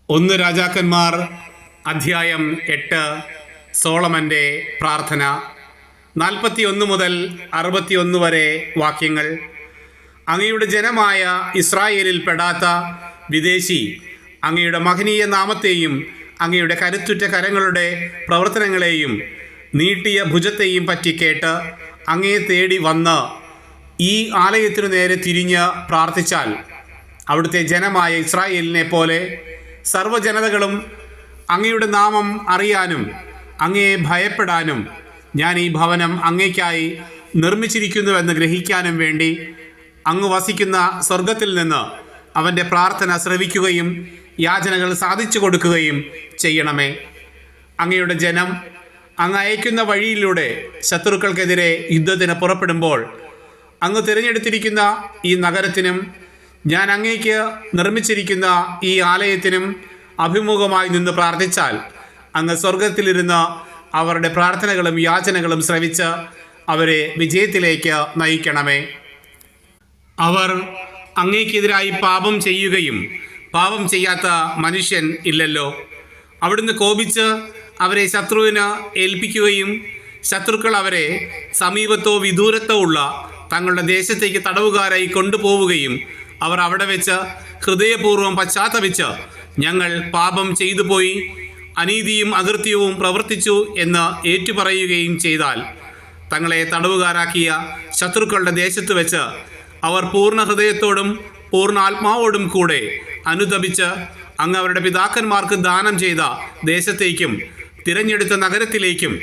ഒന്ന് രാജാക്കന്മാർ അധ്യായം 8 സോളമൻ്റെ പ്രാർത്ഥന 41 മുതൽ 61 വരെ വാക്യങ്ങൾ. അങ്ങയുടെ ജനമായ ഇസ്രായേലിൽ പെടാത്ത വിദേശി അങ്ങയുടെ മഹനീയ നാമത്തെയും അങ്ങയുടെ കരുത്തുറ്റ കരങ്ങളുടെ പ്രവർത്തനങ്ങളെയും നീട്ടിയ ഭുജത്തെയും പറ്റി കേട്ട് അങ്ങയെ തേടി വന്ന് ഈ ആലയത്തിനു നേരെ തിരിഞ്ഞ് പ്രാർത്ഥിച്ചാൽ അവിടുത്തെ ജനമായ ഇസ്രായേലിനെ പോലെ സർവ്വജനതകളും അങ്ങയുടെ നാമം അറിയാനും അങ്ങയെ ഭയപ്പെടാനും ഞാൻ ഈ ഭവനം അങ്ങയ്ക്കായി നിർമ്മിച്ചിരിക്കുന്നുവെന്ന് ഗ്രഹിക്കാനും വേണ്ടി അങ്ങ് വസിക്കുന്ന സ്വർഗത്തിൽ നിന്ന് അവൻ്റെ പ്രാർത്ഥന ശ്രവിക്കുകയും യാചനകൾ സാധിച്ചു കൊടുക്കുകയും ചെയ്യണമേ. അങ്ങയുടെ ജനം അങ്ങ് അയക്കുന്ന വഴിയിലൂടെ ശത്രുക്കൾക്കെതിരെ യുദ്ധത്തിന് പുറപ്പെടുമ്പോൾ അങ്ങ് തിരഞ്ഞെടുത്തിരിക്കുന്ന ഈ നഗരത്തിനും ഞാൻ അങ്ങേക്ക് നിർമ്മിച്ചിരിക്കുന്ന ഈ ആലയത്തിനും അഭിമുഖമായി നിന്ന് പ്രാർത്ഥിച്ചാൽ അങ്ങ് സ്വർഗത്തിലിരുന്ന് അവരുടെ പ്രാർത്ഥനകളും യാചനകളും ശ്രവിച്ച് അവരെ വിജയത്തിലേക്ക് നയിക്കണമേ. അവർ അങ്ങേക്കെതിരായി പാപം ചെയ്യുകയും പാപം ചെയ്യാത്ത മനുഷ്യൻ ഇല്ലല്ലോ. അവിടുന്ന് കോപിച്ച് അവരെ ശത്രുവിന് ഏൽപ്പിക്കുകയും ശത്രുക്കൾ അവരെ സമീപത്തോ വിദൂരത്തോ ഉള്ള തങ്ങളുടെ ദേശത്തേക്ക് തടവുകാരായി കൊണ്ടുപോവുകയും അവർ അവിടെ വെച്ച് ഹൃദയപൂർവ്വം പശ്ചാത്തപിച്ച് ഞങ്ങൾ പാപം ചെയ്തു പോയി, അനീതിയും അകൃത്യവും പ്രവർത്തിച്ചു എന്ന് ഏറ്റുപറയുകയും ചെയ്താൽ തങ്ങളെ തടവുകാരാക്കിയ ശത്രുക്കളുടെ ദേശത്ത് വെച്ച് അവർ പൂർണ്ണ ഹൃദയത്തോടും പൂർണ്ണ ആത്മാവോടും കൂടെ അനുതപിച്ച് അങ്ങ് അവരുടെ പിതാക്കന്മാർക്ക് ദാനം ചെയ്ത ദേശത്തേക്കും തിരഞ്ഞെടുത്ത നഗരത്തിലേക്കും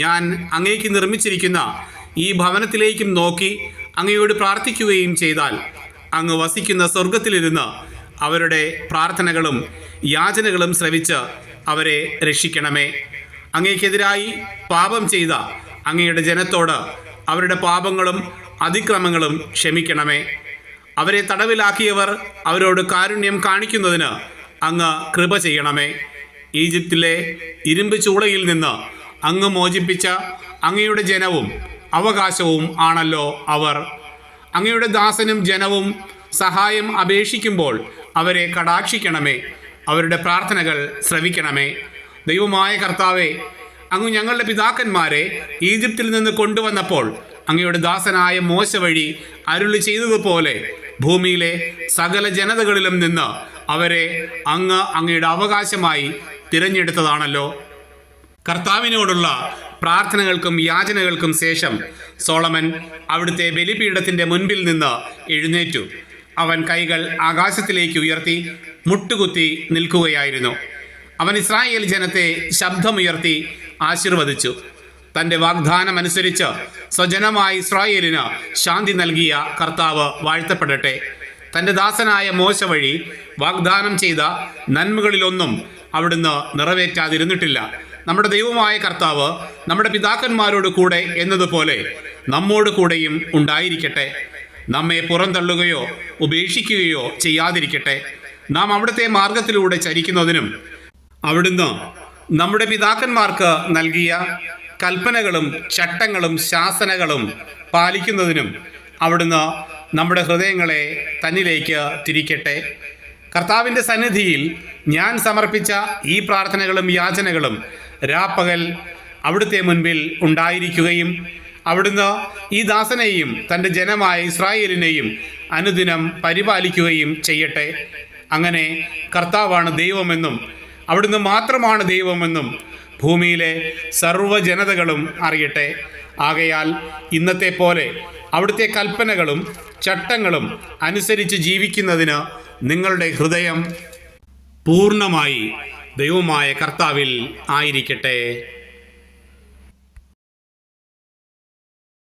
ഞാൻ അങ്ങേക്ക് നിർമ്മിച്ചിരിക്കുന്ന ഈ ഭവനത്തിലേക്കും നോക്കി അങ്ങയോട് പ്രാർത്ഥിക്കുകയും ചെയ്താൽ അങ്ങ് വസിക്കുന്ന സ്വർഗത്തിലിരുന്ന് അവരുടെ പ്രാർത്ഥനകളും യാചനകളും ശ്രവിച്ച് അവരെ രക്ഷിക്കണമേ. അങ്ങേക്കെതിരായി പാപം ചെയ്ത അങ്ങയുടെ ജനത്തോട് അവരുടെ പാപങ്ങളും അതിക്രമങ്ങളും ക്ഷമിക്കണമേ. അവരെ തടവിലാക്കിയവർ അവരോട് കാരുണ്യം കാണിക്കുന്നതിന് അങ്ങ് കൃപ ചെയ്യണമേ. ഈജിപ്തിലെ ഇരുമ്പ് ചൂളയിൽ നിന്ന് അങ്ങ് മോചിപ്പിച്ച അങ്ങയുടെ ജനവും അവകാശവും ആണല്ലോ അവർ. അങ്ങയുടെ ദാസനും ജനവും സഹായം അപേക്ഷിക്കുമ്പോൾ അവരെ കടാക്ഷിക്കണമേ. അവരുടെ പ്രാർത്ഥനകൾ ശ്രവിക്കണമേ. ദൈവമായ കർത്താവേ, അങ്ങ് ഞങ്ങളുടെ പിതാക്കന്മാരെ ഈജിപ്തിൽ നിന്ന് കൊണ്ടുവന്നപ്പോൾ അങ്ങയുടെ ദാസനായ മോശ വഴി അരുളി ചെയ്തതുപോലെ ഭൂമിയിലെ സകല ജനതകളിലും നിന്ന് അവരെ അങ്ങ് അങ്ങയുടെ അവകാശമായി തിരഞ്ഞെടുത്തതാണല്ലോ. കർത്താവിനോടുള്ള പ്രാർത്ഥനകൾക്കും യാചനകൾക്കും ശേഷം സോളമൻ അവിടുത്തെ ബലിപീഠത്തിൻ്റെ മുൻപിൽ നിന്ന് എഴുന്നേറ്റു. അവൻ കൈകൾ ആകാശത്തിലേക്ക് ഉയർത്തി മുട്ടുകുത്തി നിൽക്കുകയായിരുന്നു. അവൻ ഇസ്രായേൽ ജനത്തെ ശബ്ദമുയർത്തി ആശീർവദിച്ചു. തൻ്റെ വാഗ്ദാനമനുസരിച്ച് സ്വജനമായ ഇസ്രായേലിന് ശാന്തി നൽകിയ കർത്താവ് വാഴ്ത്തപ്പെടട്ടെ. തൻ്റെ ദാസനായ മോശ വഴി വാഗ്ദാനം ചെയ്ത നന്മകളിലൊന്നും അവിടുന്ന് നിറവേറ്റാതിരുന്നിട്ടില്ല. നമ്മുടെ ദൈവമായ കർത്താവ് നമ്മുടെ പിതാക്കന്മാരോട് കൂടെ എന്നതുപോലെ നമ്മോട് കൂടെയും ഉണ്ടായിരിക്കട്ടെ. നമ്മെ പുറന്തള്ളുകയോ ഉപേക്ഷിക്കുകയോ ചെയ്യാതിരിക്കട്ടെ. നാം അവിടുത്തെ മാർഗത്തിലൂടെ ചരിക്കുന്നതിനും അവിടുന്ന് നമ്മുടെ പിതാക്കന്മാർക്ക് നൽകിയ കൽപ്പനകളും ചട്ടങ്ങളും ശാസനകളും പാലിക്കുന്നതിനും അവിടുന്ന് നമ്മുടെ ഹൃദയങ്ങളെ തന്നിലേക്ക് തിരിക്കട്ടെ. കർത്താവിൻ്റെ സന്നിധിയിൽ ഞാൻ സമർപ്പിച്ച ഈ പ്രാർത്ഥനകളും യാചനകളും രാപ്പകൽ അവിടുത്തെ മുൻപിൽ ഉണ്ടായിരിക്കുകയും അവിടുന്ന് ഈ ദാസനെയും തൻ്റെ ജനമായ ഇസ്രായേലിനെയും അനുദിനം പരിപാലിക്കുകയും ചെയ്യട്ടെ. അങ്ങനെ കർത്താവാണ് ദൈവമെന്നും അവിടുന്ന് മാത്രമാണ് ദൈവമെന്നും ഭൂമിയിലെ സർവ്വജനതകളും അറിയട്ടെ. ആകയാൽ ഇന്നത്തെ പോലെ അവിടുത്തെ കൽപ്പനകളും ചട്ടങ്ങളും അനുസരിച്ച് ജീവിക്കുന്നതിന് നിങ്ങളുടെ ഹൃദയം പൂർണ്ണമായി ദൈവമായ കർത്താവിൽ ആയിരിക്കട്ടെ.